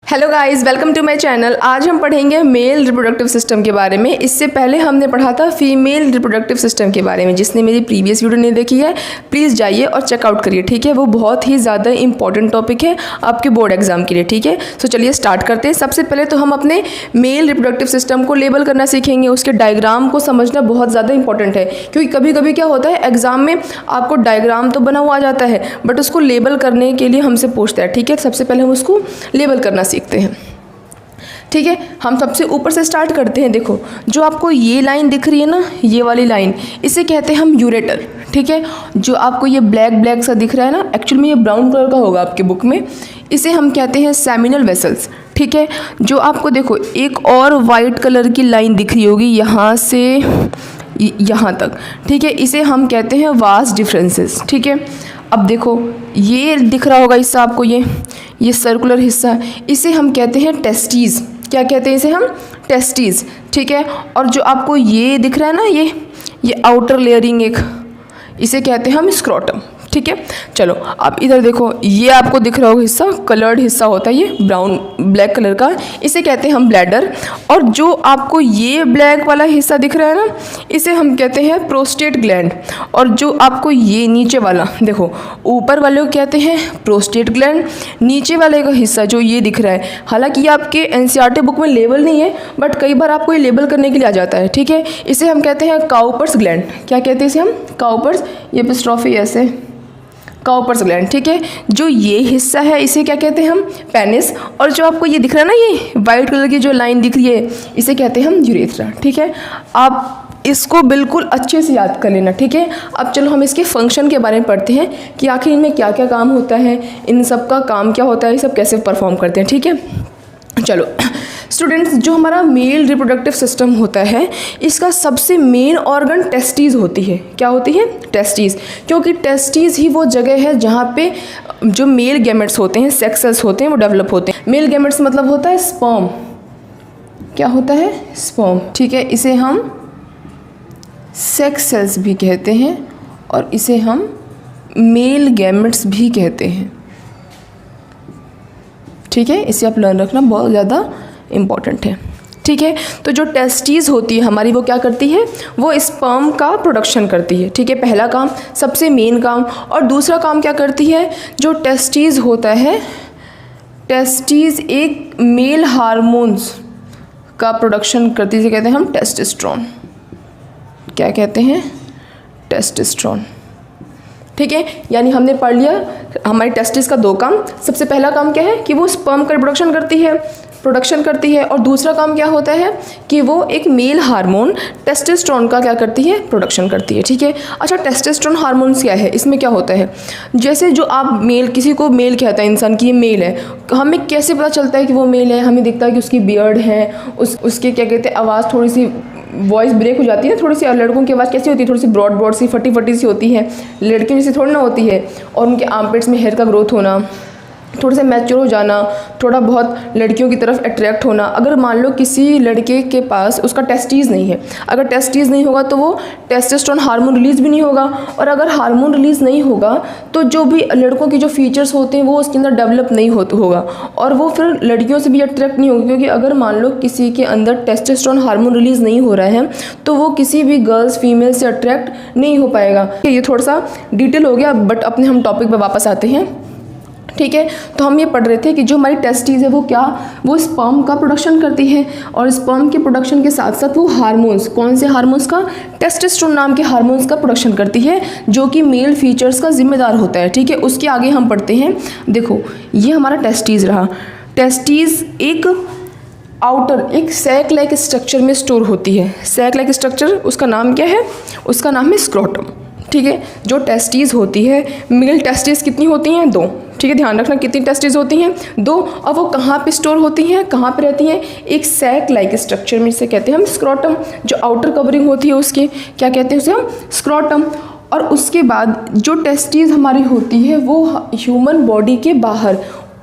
Hello guys, welcome to my channel. आज हम पढ़ेंगे मेल रिप्रोडक्टिव सिस्टम के बारे में। इससे पहले हमने पढ़ा था फीमेल रिप्रोडक्टिव सिस्टम के बारे में। जिसने मेरी प्रीवियस वीडियो नहीं देखी है प्लीज़ जाइए और चेकआउट करिए, ठीक है। वो बहुत ही ज़्यादा इंपॉर्टेंट टॉपिक है आपके बोर्ड एग्जाम के लिए, ठीक है। तो चलिए स्टार्ट करते हैं। सबसे पहले तो हम अपने मेल रिप्रोडक्टिव सिस्टम को लेबल करना सीखेंगे। उसके डायग्राम को समझना बहुत ज़्यादा इंपॉर्टेंट है, क्योंकि कभी कभी क्या होता है एग्जाम में आपको डायग्राम तो बना हुआ आ जाता है बट उसको लेबल करने के लिए हमसे पूछता है, ठीक है। सबसे पहले हम उसको लेबल करना सीखते हैं, ठीक है। हम सबसे ऊपर से स्टार्ट करते हैं। देखो, जो आपको ये लाइन दिख रही है ना, ये वाली लाइन, इसे कहते हैं हम यूरेटर, ठीक है। जो आपको ये ब्लैक ब्लैक सा दिख रहा है ना, एक्चुअल में ये ब्राउन कलर का होगा आपके बुक में, इसे हम कहते हैं सेमिनल वेसल्स, ठीक है। जो आपको देखो एक और वाइट कलर की लाइन दिख रही होगी यहाँ से यहाँ तक, ठीक है, इसे हम कहते हैं वास डिफरेंसेस, ठीक है। अब देखो ये दिख रहा होगा हिस्सा आपको, ये सर्कुलर हिस्सा, इसे हम कहते हैं टेस्टीज़। क्या कहते हैं इसे हम? टेस्टीज़, ठीक है। और जो आपको ये दिख रहा है ना, ये आउटर लेयरिंग एक, इसे कहते हैं हम स्क्रोटम, ठीक है। चलो अब इधर देखो, ये आपको दिख रहा होगा हिस्सा, कलर्ड हिस्सा होता है ये ब्राउन ब्लैक कलर का, इसे कहते हैं हम ब्लैडर। और जो आपको ये ब्लैक वाला हिस्सा दिख रहा है ना, इसे हम कहते हैं प्रोस्टेट ग्लैंड। और जो आपको ये नीचे वाला देखो, ऊपर वाले को कहते हैं प्रोस्टेट ग्लैंड, नीचे वाले का हिस्सा जो ये दिख रहा है, हालांकि ये आपके एनसीईआरटी बुक में लेबल नहीं है बट कई बार आपको ये लेबल करने के लिए आ जाता है, ठीक है। इसे हम कहते हैं काउपर्स ग्लैंड। क्या कहते हैं इसे हम? काउपर्स, ये एपिस्ट्रॉफी ऐसे, काउपर्स ग्लैंड, ठीक है। जो ये हिस्सा है इसे क्या कहते हैं हम? पेनिस। और जो आपको ये दिख रहा है ना, ये वाइट कलर की जो लाइन दिख रही है, इसे कहते हैं हम यूरेथ्रा, ठीक है। आप इसको बिल्कुल अच्छे से याद कर लेना, ठीक है। अब चलो हम इसके फंक्शन के बारे में पढ़ते हैं कि आखिर इनमें क्या क्या काम होता है, इन सब का काम क्या होता है, ये सब कैसे परफॉर्म करते हैं, ठीक है। चलो स्टूडेंट्स, जो हमारा मेल रिप्रोडक्टिव सिस्टम होता है, इसका सबसे मेन ऑर्गन टेस्टीज़ होती है। क्या होती है? टेस्टीज़। क्योंकि टेस्टीज़ ही वो जगह है जहाँ पे जो मेल गैमेट्स होते हैं, सेक्स सेल्स होते हैं, वो डेवलप होते हैं। मेल गैमेट्स मतलब होता है स्पर्म। क्या होता है? स्पर्म, ठीक है। इसे हम सेक्स सेल्स भी कहते हैं और इसे हम मेल गैमेट्स भी कहते हैं, ठीक है। इसे आप लर्न रखना, बहुत ज़्यादा इम्पॉर्टेंट है, ठीक है। तो जो टेस्टीज़ होती है हमारी, वो क्या करती है? वो स्पर्म का प्रोडक्शन करती है, ठीक है। पहला काम, सबसे मेन काम। और दूसरा काम क्या करती है? जो टेस्टीज़ होता है, टेस्टीज़ एक मेल हार्मोन्स का प्रोडक्शन करती है, कहते हैं हम टेस्टोस्टेरोन। क्या कहते हैं? टेस्टोस्टेरोन, ठीक है। यानी हमने पढ़ लिया हमारी टेस्टिस का दो काम। सबसे पहला काम क्या है कि वो स्पर्म का प्रोडक्शन करती है और दूसरा काम क्या होता है कि वो एक मेल हार्मोन टेस्टोस्टेरोन का क्या करती है? प्रोडक्शन करती है, ठीक है। अच्छा, टेस्टोस्टेरोन हार्मोन्स क्या है? इसमें क्या होता है? जैसे जो आप मेल, किसी को मेल कहता है इंसान की ये मेल है, हमें कैसे पता चलता है कि वो मेल है? हमें दिखता है कि उसकी बियर्ड है, उसके क्या कहते हैं, आवाज़ थोड़ी सी वॉइस ब्रेक हो जाती है ना थोड़ी सी। लड़कों की आवाज़ कैसी होती है? थोड़ी सी ब्रॉड सी, फटी सी होती है। लड़कियों जैसी थोड़ी ना होती है। और उनके आर्मपिट्स में हेयर का ग्रोथ होना, थोड़ा सा मैच्योर हो जाना, थोड़ा बहुत लड़कियों की तरफ अट्रैक्ट होना। अगर मान लो किसी लड़के के पास उसका टेस्टीज़ नहीं है, अगर टेस्टीज़ नहीं होगा तो वो टेस्टोस्टेरोन हार्मोन रिलीज़ भी नहीं होगा। और अगर हार्मोन रिलीज़ नहीं होगा तो जो भी लड़कों के जो फीचर्स होते हैं वो उसके अंदर डेवलप नहीं होगा और वो फिर लड़कियों से भी अट्रैक्ट नहीं होगा। क्योंकि अगर मान लो किसी के अंदर टेस्टोस्टेरोन हार्मोन रिलीज़ नहीं हो रहा है तो वो किसी भी गर्ल्स फीमेल से अट्रैक्ट नहीं हो पाएगा। ये थोड़ा सा डिटेल हो गया बट अपने हम टॉपिक पर वापस आते हैं, ठीक है। तो हम ये पढ़ रहे थे कि जो हमारी टेस्टीज़ है वो स्पर्म का प्रोडक्शन करती है और स्पर्म के प्रोडक्शन के साथ साथ वो हार्मोन्स, कौन से हार्मोन्स का? टेस्टोस्टेरोन नाम के हार्मोन्स का प्रोडक्शन करती है, जो कि मेल फीचर्स का जिम्मेदार होता है, ठीक है। उसके आगे हम पढ़ते हैं। देखो ये हमारा टेस्टीज़ रहा। टेस्टीज़ एक आउटर, एक सैक लाइक स्ट्रक्चर में स्टोर होती है। सैक लाइक स्ट्रक्चर, उसका नाम क्या है? उसका नाम है स्क्रोटम, ठीक है। जो टेस्टीज़ होती है, मेल टेस्टीज़ कितनी होती हैं? 2, ठीक है। ध्यान रखना कितनी टेस्टीज़ होती हैं? 2। और वो कहाँ पे स्टोर होती हैं, कहाँ पे रहती हैं? एक सैक लाइक स्ट्रक्चर में, जिसे कहते हैं हम स्क्रोटम। जो आउटर कवरिंग होती है उसकी, क्या कहते हैं उसे हम? स्क्रोटम। और उसके बाद जो टेस्टीज़ हमारी होती है वो ह्यूमन बॉडी के बाहर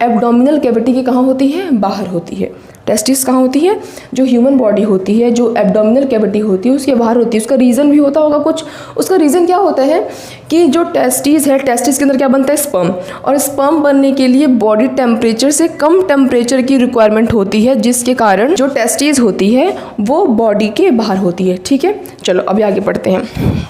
एब्डोमिनल कैविटी के कहाँ होती है, बाहर होती है। टेस्टिस कहाँ होती है, जो ह्यूमन बॉडी होती है, जो एब्डोमिनल कैविटी होती है उसके बाहर होती है। उसका रीज़न भी होता होगा कुछ। उसका रीज़न क्या होता है कि जो टेस्टिस है, टेस्टिस के अंदर क्या बनता है, स्पर्म, और स्पर्म बनने के लिए बॉडी टेम्परेचर से कम टेम्परेचर की रिक्वायरमेंट होती है, जिसके कारण जो टेस्टिस होती है वो बॉडी के बाहर होती है। ठीक है, चलो अभी आगे पढ़ते हैं।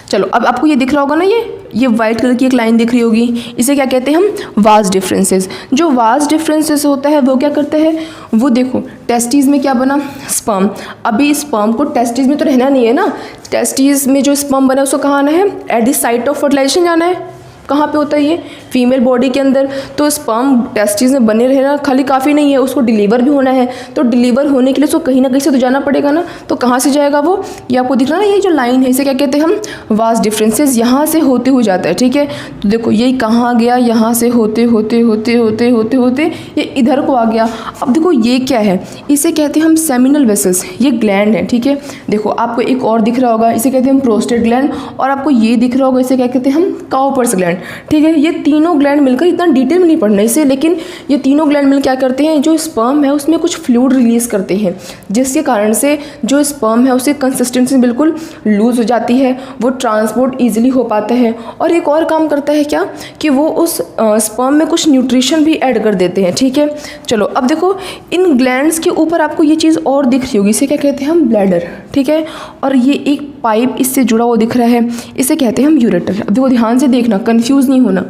चलो अब आपको ये दिख रहा होगा ना, ये वाइट कलर की एक लाइन दिख रही होगी, इसे क्या कहते हैं हम, वाज डिफरेंसेस। जो वाज डिफरेंसेस होता है वो क्या करता है, वो देखो टेस्टिस में क्या बना, स्पर्म। अभी स्पर्म को टेस्टिस में तो रहना नहीं है ना, टेस्टिस में जो स्पर्म बना उसको कहाँ आना है, at the site of fertilisation जाना है। कहाँ पे होता है ये, फीमेल बॉडी के अंदर। तो स्पर्म टेस्टिस में बने रहना खाली काफ़ी नहीं है, उसको डिलीवर भी होना है। तो डिलीवर होने के लिए उसको कहीं ना कहीं से तो जाना पड़ेगा ना, तो कहाँ से जाएगा वो, ये आपको दिख रहा है ना, ये जो लाइन है इसे क्या कहते हैं हम, वाज डिफरेंसेस। यहाँ से होते हुए जाता है। ठीक है, तो देखो ये कहाँ गया, यहाँ से होते होते होते होते होते होते ये इधर को आ गया। अब देखो ये क्या है, इसे कहते हैं हम सेमिनल वेसल्स, ये ग्लैंड है। ठीक है, देखो आपको एक और दिख रहा होगा, इसे कहते हैं हम प्रोस्टेट ग्लैंड, और आपको ये दिख रहा होगा, इसे क्या कहते हैं हम, काउपर्स ग्लैंड। ठीक है, ये तीनों ग्लैंड मिलकर, इतना डिटेल में नहीं पढ़ना इसे, लेकिन ये तीनों ग्लैंड मिल क्या करते हैं, जो स्पर्म है उसमें कुछ फ्लूइड रिलीज करते हैं, जिसके कारण से जो स्पर्म है उसकी कंसिस्टेंसी बिल्कुल लूज हो जाती है, वो ट्रांसपोर्ट इजीली हो पाता है। और एक और काम करता है क्या, कि वो उस स्पर्म में कुछ न्यूट्रिशन भी ऐड कर देते हैं। ठीक है, चलो अब देखो इन ग्लैंड्स के ऊपर आपको ये चीज़ और दिख रही होगी, इसे क्या कहते हैं हम, ब्लैडर। ठीक है, और ये एक पाइप इससे जुड़ा हुआ दिख रहा है, इसे कहते हैं हम यूरेटर। अब देखो ध्यान से देखना, कंफ्यूज नहीं होना।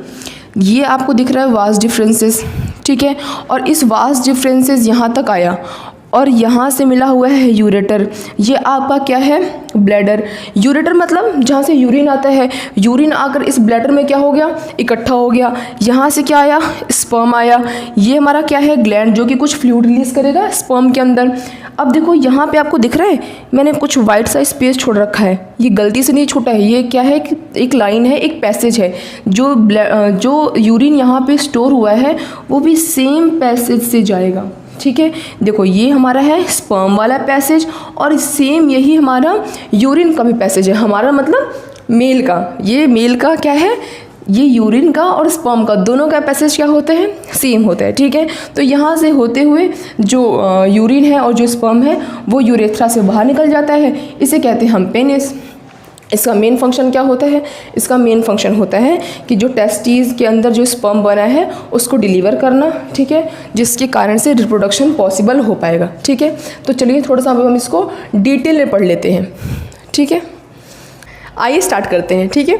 ये आपको दिख रहा है वाज डिफरेंसेस। ठीक है, और इस वाज डिफरेंसेस यहाँ तक आया और यहाँ से मिला हुआ है यूरेटर। ये आपका क्या है, ब्लैडर। यूरेटर मतलब जहाँ से यूरिन आता है, यूरिन आकर इस ब्लैडर में क्या हो गया, इकट्ठा हो गया। यहाँ से क्या आया, स्पर्म आया। ये हमारा क्या है, ग्लैंड, जो कि कुछ फ्लूइड रिलीज करेगा स्पर्म के अंदर। अब देखो यहाँ पे आपको दिख रहा है, मैंने कुछ वाइट सा स्पेस छोड़ रखा है, ये गलती से नहीं छोटा है, ये क्या है, एक लाइन है, एक पैसेज है। जो यूरिन यहाँ पे स्टोर हुआ है वो भी सेम पैसेज से जाएगा। ठीक है, देखो ये हमारा है स्पर्म वाला पैसेज, और सेम यही हमारा यूरिन का भी पैसेज है। हमारा मतलब मेल का, ये मेल का क्या है, ये यूरिन का और स्पर्म का दोनों का पैसेज क्या होता है, सेम होता है। ठीक है, तो यहाँ से होते हुए जो यूरिन है और जो स्पर्म है वो यूरेथ्रा से बाहर निकल जाता है, इसे कहते हैं हम पेनिस। इसका मेन फंक्शन क्या होता है, इसका मेन फंक्शन होता है कि जो टेस्टिस के अंदर जो स्पर्म बना है उसको डिलीवर करना। ठीक है, जिसके कारण से रिप्रोडक्शन पॉसिबल हो पाएगा। ठीक है, तो चलिए थोड़ा सा हम इसको डिटेल में पढ़ लेते हैं। ठीक है, आइए स्टार्ट करते हैं। ठीक है,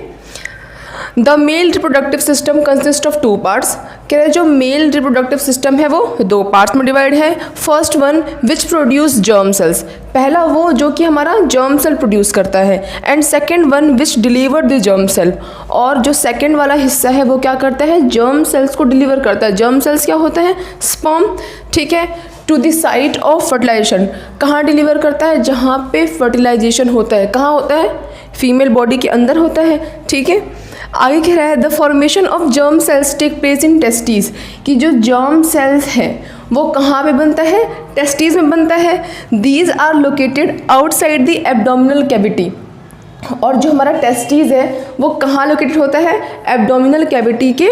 the male reproductive system consist of 2 parts. कह रहे जो मेल रिप्रोडक्टिव सिस्टम है वो 2 पार्ट्स में डिवाइड है। First one which produce germ cells, पहला वो जो कि हमारा जर्म सेल प्रोड्यूस करता है, and second one which deliver the germ cell, और जो सेकेंड वाला हिस्सा है वो क्या करता है, जर्म सेल्स को डिलीवर करता है। जर्म सेल्स क्या होता है, स्पर्म। ठीक है, to the site of fertilisation, कहाँ डिलीवर करता है, जहाँ पे फर्टिलाइजेशन होता है। कहाँ होता है, फीमेल बॉडी के अंदर होता है। ठीक है, आगे कह रहा है the formation of germ cells take place in testis, कि जो जर्म सेल्स है वो कहाँ पे बनता है, टेस्टिस में बनता है। These are located outside the abdominal cavity, और जो हमारा टेस्टिस है वो कहाँ लोकेटेड होता है, एब्डोमिनल कैविटी के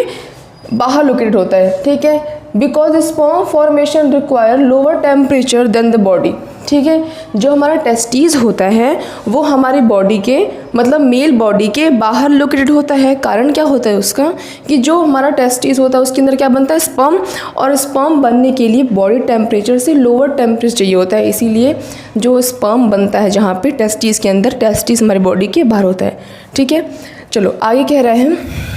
बाहर लोकेटेड होता है। ठीक है, because sperm formation require lower temperature than the body. ठीक है, जो हमारा टेस्टिस होता है वो हमारी बॉडी के मतलब मेल बॉडी के बाहर लोकेटेड होता है। कारण क्या होता है उसका, कि जो हमारा टेस्टिस होता है उसके अंदर क्या बनता है, स्पर्म, और स्पर्म बनने के लिए बॉडी टेम्परेचर से लोअर टेम्परेचर चाहिए होता है। इसीलिए जो स्पर्म बनता है जहाँ पे टेस्टिस के अंदर, टेस्टिस हमारी बॉडी के बाहर होता है। ठीक है, चलो आगे कह रहे हैं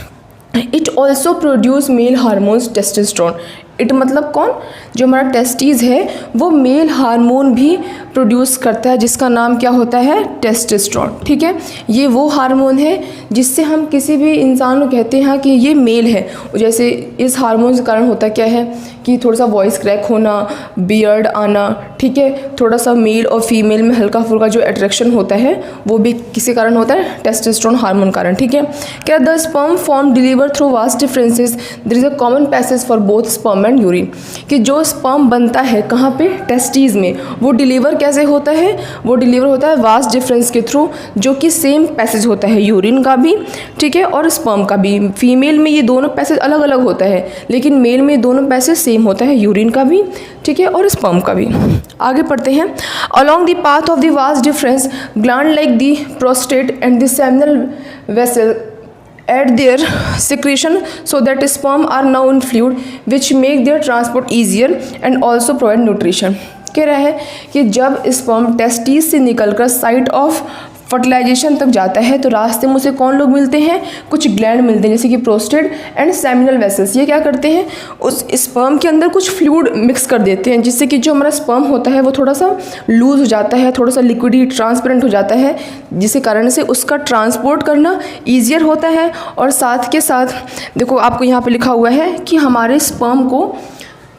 it also produce male hormones testosterone. It मतलब कौन, जो हमारा टेस्टिस है वो मेल हार्मोन भी प्रोड्यूस करता है, जिसका नाम क्या होता है, टेस्टोस्टेरोन। ठीक है, ये वो हार्मोन है जिससे हम किसी भी इंसान को कहते हैं कि ये मेल है। जैसे इस हार्मोन के कारण होता क्या है कि कि थोड़ा सा वॉइस क्रैक होना, बियर्ड आना, ठीक है, थोड़ा सा मेल और फीमेल में हल्का फुल्का जो अट्रैक्शन होता है वो भी किसी कारण होता है, टेस्टोस्टेरोन हार्मोन कारण, ठीक है। क्या the sperm form deliver through vas deferens there is a common passage for both sperm and urine, कि जो स्पर्म बनता है कहाँ पे, टेस्टीज में, वो डिलीवर कैसे होता है, वो डिलीवर होता है वास्ट डिफरेंस के थ्रू, जो कि सेम पैसेज होता है यूरिन का भी, ठीक है, और स्पर्म का भी। फीमेल में ये दोनों पैसेज अलग अलग होता है, लेकिन मेल में दोनों पैसेज सेम होता है, यूरिन का भी, ठीक है, और स्पर्म का भी। आगे पढ़ते हैं। Along the path of the vast difference gland like the prostate and the seminal vessel add their secretion so that sperm are now in fluid which make their transport easier and also provide nutrition। कह रहा है कि जब sperm testis से निकलकर site of fertilisation तक जाता है तो रास्ते में उसे कौन लोग मिलते हैं, कुछ ग्लैंड मिलते हैं जैसे कि प्रोस्टेट एंड सेमिनल वेसल्स। ये क्या करते हैं, उस स्पर्म के अंदर कुछ फ्लूइड मिक्स कर देते हैं, जिससे कि जो हमारा स्पर्म होता है वो थोड़ा सा लूज हो जाता है, थोड़ा सा लिक्विडी ट्रांसपेरेंट हो जाता है, जिसके कारण से उसका ट्रांसपोर्ट करना ईजियर होता है। और साथ के साथ देखो आपको यहाँ पर लिखा हुआ है कि हमारे स्पर्म को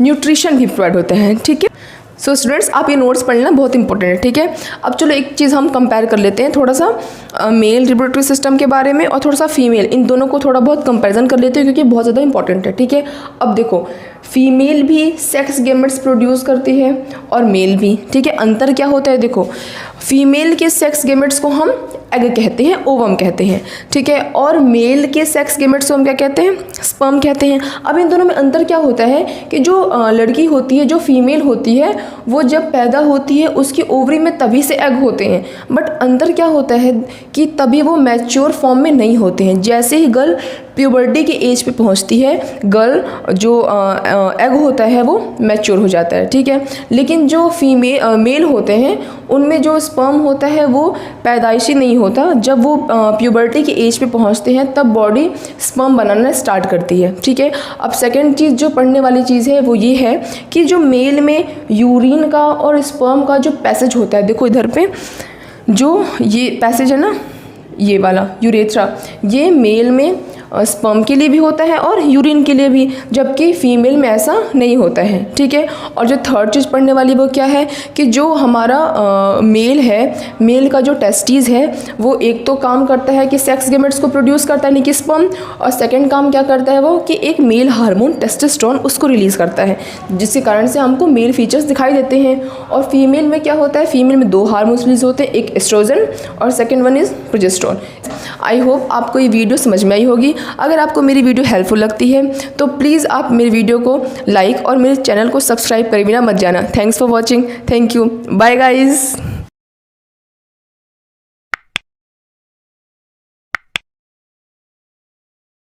न्यूट्रिशन भी प्रोवाइड होता है, ठीक है। सो स्टूडेंट्स, आप ये नोट्स पढ़ना बहुत इंपॉर्टेंट है, ठीक है। अब चलो एक चीज़ हम कंपेयर कर लेते हैं, थोड़ा सा मेल रिप्रोडक्टिव सिस्टम के बारे में और थोड़ा सा फीमेल, इन दोनों को थोड़ा बहुत कंपैरिजन कर लेते हैं क्योंकि बहुत ज़्यादा इंपॉर्टेंट है, ठीक है। अब देखो फीमेल भी सेक्स गैमेट्स प्रोड्यूस करती है और मेल भी, ठीक है। अंतर क्या होता है, देखो फीमेल के सेक्स गैमेट्स को हम एग कहते हैं, ओवम कहते हैं, ठीक है, और मेल के सेक्स गैमेट्स को हम क्या कहते हैं, स्पर्म कहते हैं। अब इन दोनों में अंतर क्या होता है कि जो लड़की होती है, जो फीमेल होती है, वो जब पैदा होती है उसकी ओवरी में तभी से एग होते हैं, बट अंतर क्या होता है कि तभी वो मैच्योर फॉर्म में नहीं होते हैं। जैसे ही गर्ल प्यूबर्टी की एज पे पहुंचती है, गर्ल जो एग होता है वो मैच्योर हो जाता है, ठीक है। लेकिन जो मेल होते हैं उनमें जो स्पर्म होता है वो पैदाइशी नहीं होता, जब वो प्यूबर्टी की एज पे पहुंचते हैं तब बॉडी स्पर्म बनाना स्टार्ट करती है, ठीक है। अब सेकंड चीज़ जो पढ़ने वाली चीज़ है वो ये है कि जो मेल में यूरिन का और स्पर्म का जो पैसेज होता है, देखो इधर पे जो ये पैसेज है ना, ये वाला यूरेथ्रा, ये मेल में स्पर्म के लिए भी होता है और यूरिन के लिए भी, जबकि फीमेल में ऐसा नहीं होता है, ठीक है। और जो थर्ड चीज़ पढ़ने वाली वो क्या है कि जो हमारा मेल है, मेल का जो टेस्टीज है वो एक तो काम करता है कि सेक्स गैमेट्स को प्रोड्यूस करता है, नहीं कि स्पर्म, और सेकंड काम क्या करता है वो कि एक मेल हार्मोन टेस्टोस्टेरोन उसको रिलीज़ करता है, जिसके कारण से हमको मेल फीचर्स दिखाई देते हैं। और फीमेल में क्या होता है, फीमेल में दो हार्मोन्स रिलीज होते हैं, एक एस्ट्रोजन और second one is progesterone. I hope आपको ये वीडियो समझ में आई होगी। अगर आपको मेरी वीडियो हेल्पफुल लगती है तो प्लीज़ आप मेरी वीडियो को लाइक और मेरे चैनल को सब्सक्राइब करे बिना मत जाना। Thanks for watching, thank you, bye guys.